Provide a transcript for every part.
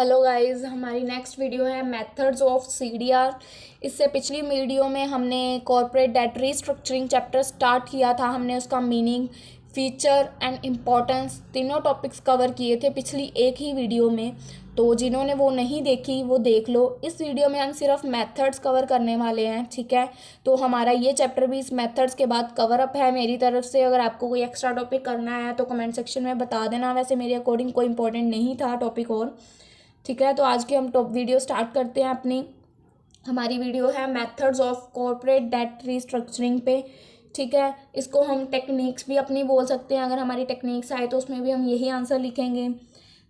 Hello guys, हमारी next video है methods of CDR. इससे पिछली वीडियो में हमने corporate debt restructuring chapter start किया था। हमने उसका मीनिंग, फीचर एंड इम्पॉर्टेंस तीनों टॉपिक्स कवर किए थे पिछली एक ही वीडियो में। तो जिन्होंने वो नहीं देखी वो देख लो। इस वीडियो में हम सिर्फ मेथड्स कवर करने वाले हैं, ठीक है। तो हमारा ये चैप्टर भी इस मेथड्स के बाद कवर अप है मेरी तरफ से। अगर आपको कोई एक्स्ट्रा टॉपिक करना है तो कमेंट सेक्शन में बता देना। वैसे मेरे अकॉर्डिंग कोई इंपॉर्टेंट नहीं था टॉपिक और, ठीक है। तो आज की हम टॉप वीडियो स्टार्ट करते हैं अपनी। हमारी वीडियो है methods of corporate debt restructuring पे, ठीक है। इसको हम टेक्निक्स भी अपनी बोल सकते हैं। अगर हमारी टेक्निक्स आए तो उसमें भी हम यही आंसर लिखेंगे,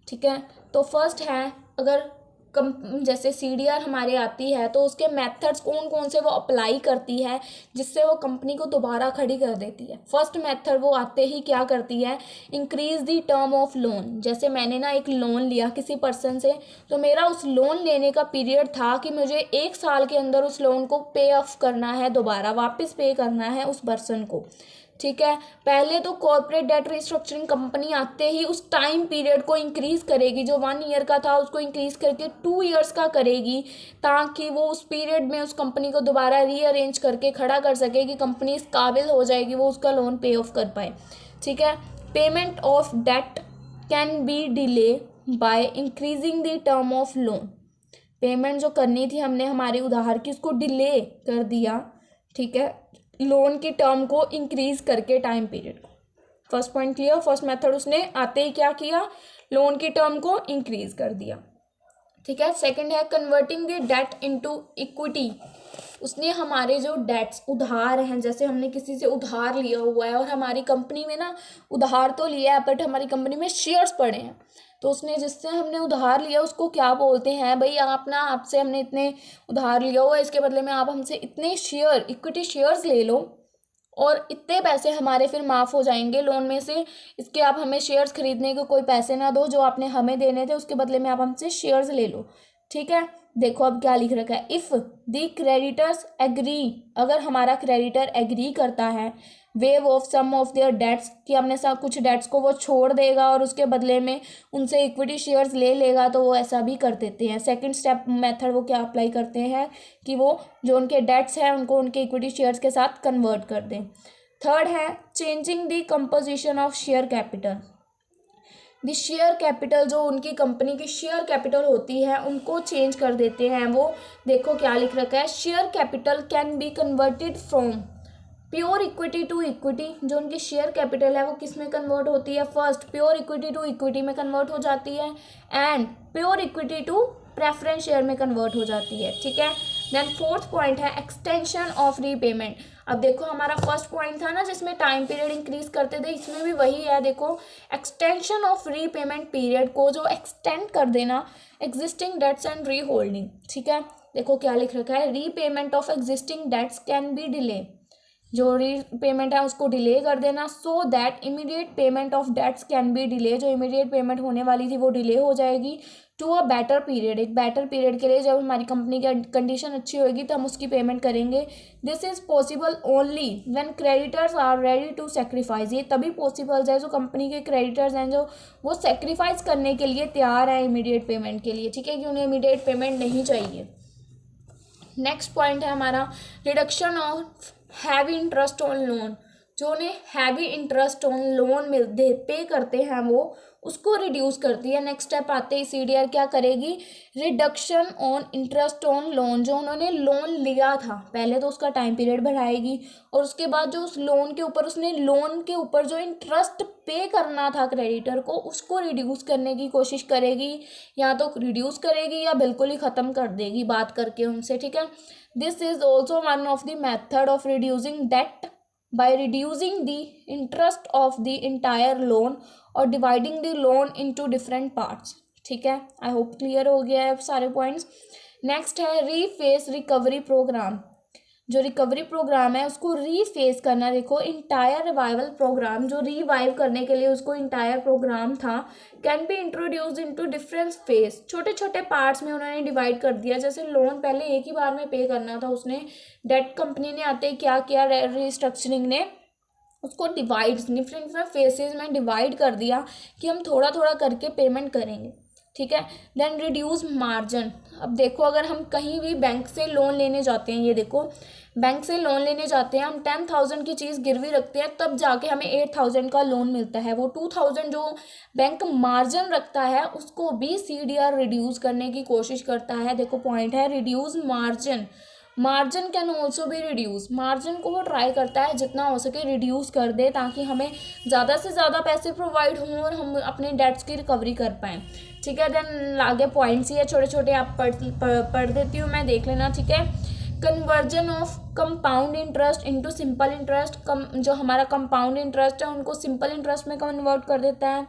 ठीक है। तो फर्स्ट है, अगर जैसे सीडीआर हमारे आती है तो उसके मेथड्स कौन कौन से वो अप्लाई करती है जिससे वो कंपनी को दोबारा खड़ी कर देती है। फर्स्ट मेथड वो आते ही क्या करती है, increase the term of loan. जैसे मैंने ना एक लोन लिया किसी पर्सन से, तो मेरा उस लोन लेने का पीरियड था कि मुझे 1 साल के अंदर उस लोन को पे ऑफ करना है, दोबारा वापस पे करना है उस पर्सन को, ठीक है। पहले तो कॉर्पोरेट डेट रिस्ट्रक्चरिंग कंपनी आते ही उस टाइम पीरियड को इंक्रीज करेगी, जो 1 ईयर का था उसको इंक्रीज करके 2 ईयर्स का करेगी, ताकि वो उस पीरियड में उस कंपनी को दोबारा रीअरेंज करके खड़ा कर सके कि कंपनी इस काबिल हो जाएगी वो उसका लोन पे ऑफ कर पाए, ठीक है। Payment of date can be delay by increasing the term of loan. Payment जो करनी थी हमने हमारे उधार की उसको डिले कर दिया, ठीक है, लोन की टर्म को इंक्रीज करके टाइम पीरियड को। First point clear. First method उसने आते ही क्या किया, लोन की टर्म को इंक्रीज कर दिया, ठीक है। सेकंड है converting the debt into equity. उसने हमारे जो डेट्स उधार हैं, जैसे हमने किसी से उधार लिया हुआ है और हमारी कंपनी में ना उधार तो लिया है बट हमारी कंपनी में शेयर्स पड़े हैं, तो उसने जिससे हमने उधार लिया उसको क्या बोलते हैं, भाई आप ना, आपसे हमने इतने उधार लिया हुआ है, इसके बदले में आप हमसे इतने शेयर, इक्विटी शेयर्स ले लो और इतने पैसे हमारे फिर माफ़ हो जाएंगे लोन में से। इसके आप हमें शेयर्स खरीदने के कोई पैसे ना दो, जो आपने हमें देने थे उसके बदले में आप हमसे शेयर्स ले लो, ठीक है। देखो अब क्या लिख रखा है, इफ़ दी क्रेडिटर्स एग्री। अगर हमारा क्रेडिटर एग्री करता है waive off some of their debts, कि हमने सब कुछ डेट्स को वो छोड़ देगा और उसके बदले में उनसे इक्विटी शेयर्स ले लेगा, तो वो ऐसा भी कर देते हैं। सेकंड स्टेप मेथड वो क्या अप्लाई करते हैं कि वो जो उनके डेट्स हैं उनको उनके इक्विटी शेयर्स के साथ कन्वर्ट कर दें। थर्ड है changing the composition of share capital. The share capital, जो उनकी कंपनी की शेयर कैपिटल होती है उनको चेंज कर देते हैं वो। देखो क्या लिख रखा है, share capital can be converted from pure equity to equity. जो उनकी शेयर कैपिटल है वो किस में कन्वर्ट होती है, first pure equity to equity में कन्वर्ट हो जाती है and pure equity to preference share में कन्वर्ट हो जाती है, ठीक है। देन फोर्थ पॉइंट है एक्सटेंशन ऑफ रीपेमेंट। अब देखो हमारा फर्स्ट पॉइंट था ना जिसमें टाइम पीरियड इंक्रीज करते थे, इसमें भी वही है। देखो एक्सटेंशन ऑफ रीपेमेंट पीरियड को जो एक्सटेंड कर देना existing debts and re holding, ठीक है। देखो क्या लिख रखा है, repayment of existing debts can be delay. जो रीपेमेंट है उसको डिले कर देना, so that immediate payment of debts can be delay. जो इमीडिएट पेमेंट होने वाली थी वो डिले हो जाएगी टू अ बेटर पीरियड, एक बेटर पीरियड के लिए। जब हमारी कंपनी की कंडीशन अच्छी होगी तो हम उसकी पेमेंट करेंगे। This is possible only when creditors are ready to sacrifice. ये तभी पॉसिबल है जो कंपनी के क्रेडिटर्स हैं जो वो सेक्रीफाइस करने के लिए तैयार है इमीडिएट पेमेंट के लिए, ठीक है, कि उन्हें इमीडिएट पेमेंट नहीं चाहिए। नेक्स्ट पॉइंट है हमारा reduction of heavy interest on loan. जो उन्हें हैवी इंटरेस्ट ऑन लोन मिलते पे करते हैं वो उसको रिड्यूस करती है। नेक्स्ट स्टेप आते ही सीडीआर क्या करेगी, reduction on interest on loan. जो उन्होंने लोन लिया था पहले तो उसका टाइम पीरियड बढ़ाएगी और उसके बाद जो उस लोन के ऊपर उसने लोन के ऊपर जो इंटरेस्ट पे करना था क्रेडिटर को उसको रिड्यूस करने की कोशिश करेगी, या तो रिड्यूस करेगी या बिल्कुल ही ख़त्म कर देगी बात करके उनसे, ठीक है। This is also one of the method of reducing debt by reducing the interest of the entire loan और dividing the loan into different parts, ठीक है। आई होप क्लियर हो गया है सारे पॉइंट्स। नेक्स्ट है रीफेस रिकवरी प्रोग्राम। जो recovery programme है उसको रीफेस करना। देखो इंटायर रिवाइवल प्रोग्राम, जो रिवाइव करने के लिए उसको इंटायर प्रोग्राम था, can be introduce into different phase. छोटे छोटे पार्ट्स में उन्होंने डिवाइड कर दिया। जैसे लोन पहले एक ही बार में पे करना था, उसने डेट कंपनी ने आते क्या किया, रिस्ट्रक्चरिंग ने उसको डिवाइड डिफरेंट फेसेस में डिवाइड कर दिया कि हम थोड़ा थोड़ा करके पेमेंट करेंगे। ठीक है। Then reduce margin. अब देखो अगर हम कहीं भी बैंक से लोन लेने जाते हैं, ये देखो बैंक से लोन लेने जाते हैं, हम 10,000 की चीज़ गिरवी रखते हैं, तब जाके हमें 8,000 का लोन मिलता है। वो 2,000 जो बैंक मार्जिन रखता है उसको भी CDR रिड्यूस करने की कोशिश करता है। देखो पॉइंट है reduce margin. Margin can also भी रिड्यूस, मार्जिन को वो ट्राई करता है जितना हो सके रिड्यूस कर दे, ताकि हमें ज़्यादा से ज़्यादा पैसे प्रोवाइड हों और हम अपने डेट्स की रिकवरी कर पाएँ। ठीक है। देन आगे पॉइंट्स ही है छोटे छोटे, आप पढ़ देती हूँ मैं, देख लेना। ठीक है। Conversion of compound interest into simple interest, जो हमारा कंपाउंड इंटरेस्ट है उनको सिंपल इंटरेस्ट में कन्वर्ट कर देता है।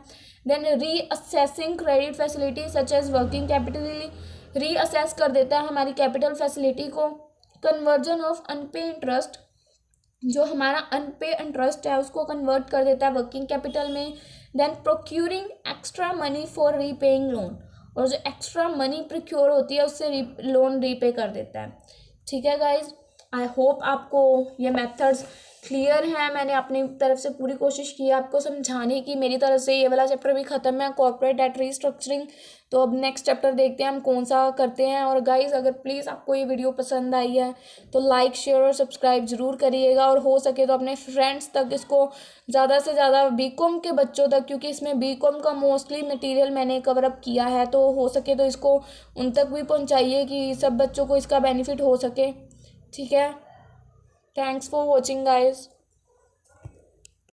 Then reassessing credit facility such as working capital, reassess कर देता है हमारी कैपिटल फैसिलिटी को। कन्वर्जन ऑफ अनपे इंटरेस्ट, जो हमारा अनपे इंटरेस्ट है उसको कन्वर्ट कर देता है वर्किंग कैपिटल में। Then procuring extra money for repaying loan, और जो एक्स्ट्रा मनी प्रोक्योर होती है उससे लोन रीपे कर देता है। ठीक है गाइज, आई होप आपको ये मेथड्स क्लियर हैं। मैंने अपनी तरफ से पूरी कोशिश की है आपको समझाने की। मेरी तरफ से ये वाला चैप्टर भी ख़त्म है, कॉर्पोरेट डेट रीस्ट्रक्चरिंग। तो अब नेक्स्ट चैप्टर देखते हैं हम कौन सा करते हैं। और गाइज अगर प्लीज़ आपको ये वीडियो पसंद आई है तो लाइक शेयर और सब्सक्राइब ज़रूर करिएगा, और हो सके तो अपने फ्रेंड्स तक इसको ज़्यादा से ज़्यादा BCom के बच्चों तक, क्योंकि इसमें BCom का मोस्टली मटेरियल मैंने कवर अप किया है, तो हो सके तो इसको उन तक भी पहुंचाइए कि सब बच्चों को इसका बेनिफिट हो सके। ठीक है। Thanks for watching guys.